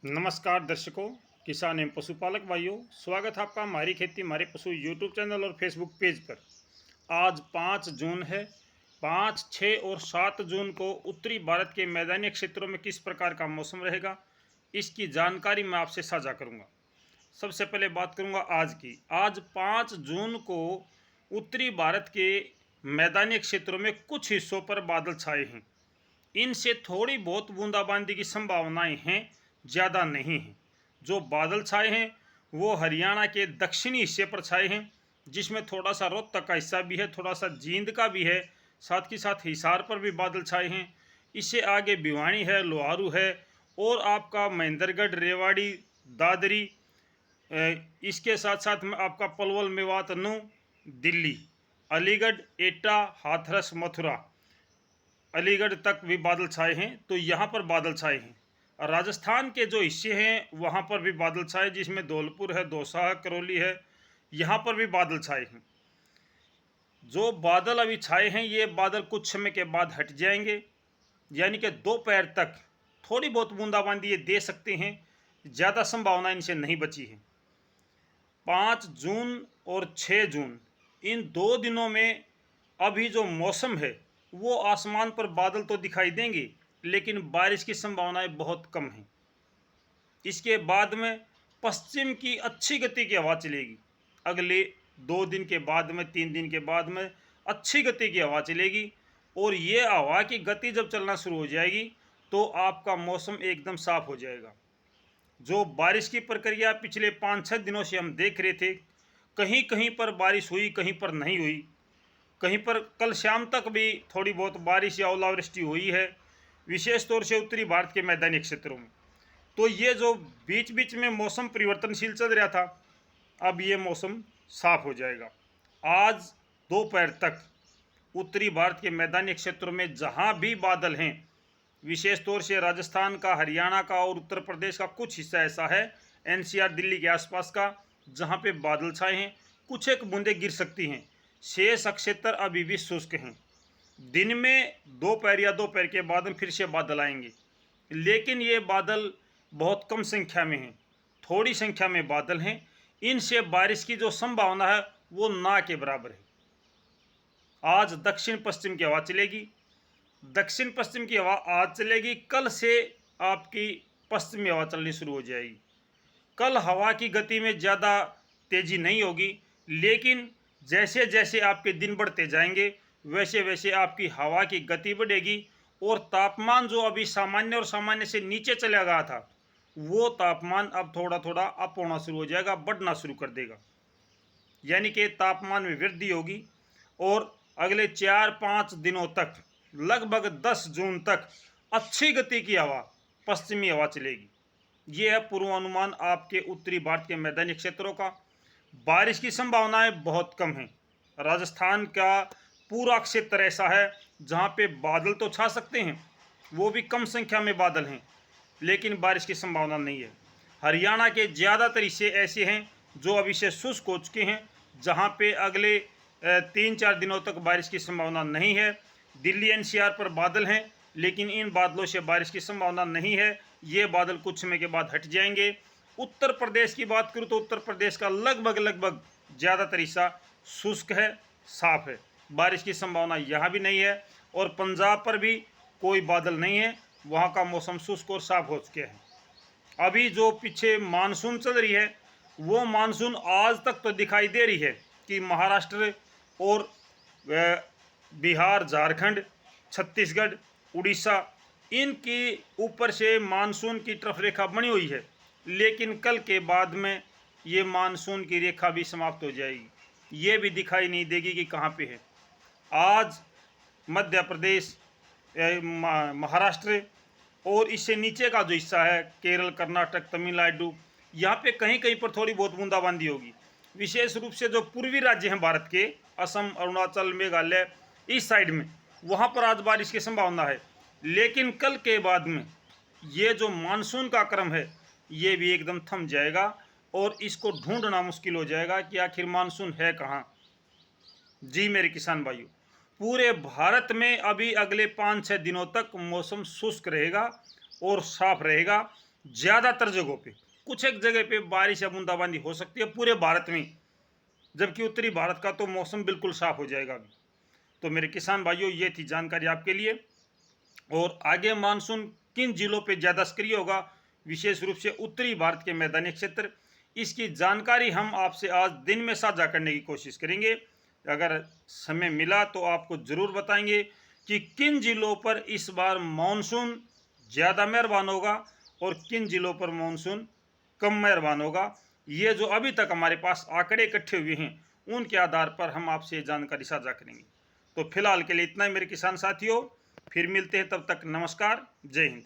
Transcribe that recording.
नमस्कार दर्शकों, किसान एवं पशुपालक भाइयों, स्वागत है आपका हमारी खेती हमारे पशु यूट्यूब चैनल और फेसबुक पेज पर। आज 5 जून है। 5, 6 और 7 जून को उत्तरी भारत के मैदानी क्षेत्रों में किस प्रकार का मौसम रहेगा, इसकी जानकारी मैं आपसे साझा करूंगा। सबसे पहले बात करूंगा आज की। आज 5 जून को उत्तरी भारत के मैदानी क्षेत्रों में कुछ हिस्सों पर बादल छाए हैं। इनसे थोड़ी बहुत बूंदाबांदी की संभावनाएं हैं, ज़्यादा नहीं हैं। जो बादल छाए हैं वो हरियाणा के दक्षिणी हिस्से पर छाए हैं, जिसमें थोड़ा सा रोहतक का हिस्सा भी है, थोड़ा सा जींद का भी है, साथ ही साथ हिसार पर भी बादल छाए हैं। इससे आगे भिवानी है, लोहारू है और आपका महेंद्रगढ़, रेवाड़ी, दादरी, इसके साथ साथ में आपका पलवल, मेवात, नूं, दिल्ली, अलीगढ़, एटा, हाथरस, मथुरा, अलीगढ़ तक भी बादल छाए हैं। तो यहाँ पर बादल छाए हैं। राजस्थान के जो हिस्से हैं वहाँ पर भी बादल छाए, जिसमें धौलपुर है, दौसा है, करौली है, यहाँ पर भी बादल छाए हैं। जो बादल अभी छाए हैं ये बादल कुछ समय के बाद हट जाएंगे, यानी कि दोपहर तक थोड़ी बहुत बूंदाबांदी ये दे सकते हैं, ज़्यादा संभावना इनसे नहीं बची है। 5 जून और 6 जून इन 2 दिनों में अभी जो मौसम है वो आसमान पर बादल तो दिखाई देंगे, लेकिन बारिश की संभावनाएं बहुत कम हैं। इसके बाद में पश्चिम की अच्छी गति की हवा चलेगी। अगले 2 दिन के बाद में, 3 दिन के बाद में अच्छी गति की हवा चलेगी, और ये हवा की गति जब चलना शुरू हो जाएगी तो आपका मौसम एकदम साफ हो जाएगा। जो बारिश की प्रक्रिया पिछले 5-6 दिनों से हम देख रहे थे, कहीं कहीं पर बारिश हुई, कहीं पर नहीं हुई, कहीं पर कल शाम तक भी थोड़ी बहुत बारिश या ओलावृष्टि हुई है, विशेष तौर से उत्तरी भारत के मैदानी क्षेत्रों में। तो ये जो बीच बीच में मौसम परिवर्तनशील चल रहा था, अब ये मौसम साफ हो जाएगा। आज दोपहर तक उत्तरी भारत के मैदानी क्षेत्रों में जहाँ भी बादल हैं, विशेष तौर से राजस्थान का, हरियाणा का और उत्तर प्रदेश का कुछ हिस्सा ऐसा है, एनसीआर, दिल्ली के आसपास का, जहाँ पे बादल छाए हैं, कुछ एक बूंदें गिर सकती हैं। शेष क्षेत्र अभी भी शुष्क हैं। दिन में दोपहर या दोपहर के बाद में फिर से बादल आएंगे, लेकिन ये बादल बहुत कम संख्या में हैं, थोड़ी संख्या में बादल हैं। इनसे बारिश की जो संभावना है वो ना के बराबर है। आज दक्षिण पश्चिम की हवा चलेगी, दक्षिण पश्चिम की हवा आज चलेगी, कल से आपकी पश्चिमी हवा चलनी शुरू हो जाएगी। कल हवा की गति में ज़्यादा तेज़ी नहीं होगी, लेकिन जैसे जैसे आपके दिन बढ़ते जाएंगे वैसे वैसे आपकी हवा की गति बढ़ेगी, और तापमान जो अभी सामान्य और सामान्य से नीचे चला गया था वो तापमान अब थोड़ा थोड़ा अप होना शुरू हो जाएगा, बढ़ना शुरू कर देगा। यानी कि तापमान में वृद्धि होगी, और अगले 4-5 दिनों तक, लगभग 10 जून तक अच्छी गति की हवा, पश्चिमी हवा चलेगी। ये है पूर्वानुमान आपके उत्तरी भारत के मैदानी क्षेत्रों का। बारिश की संभावनाएं बहुत कम हैं। राजस्थान का पूरा क्षेत्र ऐसा है जहाँ पे बादल तो छा सकते हैं, वो भी कम संख्या में बादल हैं, लेकिन बारिश की संभावना नहीं है। हरियाणा के ज़्यादातर हिस्से ऐसे हैं जो अभी से शुष्क हो चुके हैं, जहाँ पे अगले 3-4 दिनों तक बारिश की संभावना नहीं है। दिल्ली एनसीआर पर बादल हैं, लेकिन इन बादलों से बारिश की संभावना नहीं है। ये बादल कुछ समय के बाद हट जाएंगे। उत्तर प्रदेश की बात करूँ तो उत्तर प्रदेश का लगभग ज़्यादातर हिस्सा शुष्क है, साफ है, बारिश की संभावना यहाँ भी नहीं है। और पंजाब पर भी कोई बादल नहीं है, वहाँ का मौसम शुष्क और साफ हो चुके हैं। अभी जो पीछे मानसून चल रही है वो मानसून आज तक तो दिखाई दे रही है कि महाराष्ट्र और बिहार, झारखंड, छत्तीसगढ़, उड़ीसा, इनकी ऊपर से मानसून की तरफ रेखा बनी हुई है, लेकिन कल के बाद में ये मानसून की रेखा भी समाप्त हो जाएगी, ये भी दिखाई नहीं देगी कि कहाँ पे है। आज मध्य प्रदेश, महाराष्ट्र और इससे नीचे का जो हिस्सा है, केरल, कर्नाटक, तमिलनाडु, यहाँ पे कहीं कहीं पर थोड़ी बहुत बूंदाबांदी होगी। विशेष रूप से जो पूर्वी राज्य हैं भारत के, असम, अरुणाचल, मेघालय, इस साइड में, वहाँ पर आज बारिश की संभावना है। लेकिन कल के बाद में ये जो मानसून का क्रम है ये भी एकदम थम जाएगा, और इसको ढूंढना मुश्किल हो जाएगा कि आखिर मानसून है कहाँ। जी मेरे किसान भाइयों, पूरे भारत में अभी अगले 5-6 दिनों तक मौसम शुष्क रहेगा और साफ रहेगा। ज़्यादातर जगहों पे, कुछ एक जगह पे बारिश या बूंदाबांदी हो सकती है पूरे भारत में, जबकि उत्तरी भारत का तो मौसम बिल्कुल साफ हो जाएगा अभी। तो मेरे किसान भाइयों, ये थी जानकारी आपके लिए। और आगे मानसून किन जिलों पे ज़्यादा सक्रिय होगा, विशेष रूप से उत्तरी भारत के मैदानी क्षेत्र, इसकी जानकारी हम आपसे आज दिन में साझा करने की कोशिश करेंगे। अगर समय मिला तो आपको ज़रूर बताएंगे कि किन जिलों पर इस बार मानसून ज़्यादा मेहरबान होगा और किन जिलों पर मानसून कम मेहरबान होगा। ये जो अभी तक हमारे पास आंकड़े इकट्ठे हुए हैं, उनके आधार पर हम आपसे जानकारी साझा करेंगे। तो फिलहाल के लिए इतना ही मेरे किसान साथियों, फिर मिलते हैं, तब तक नमस्कार, जय हिंद।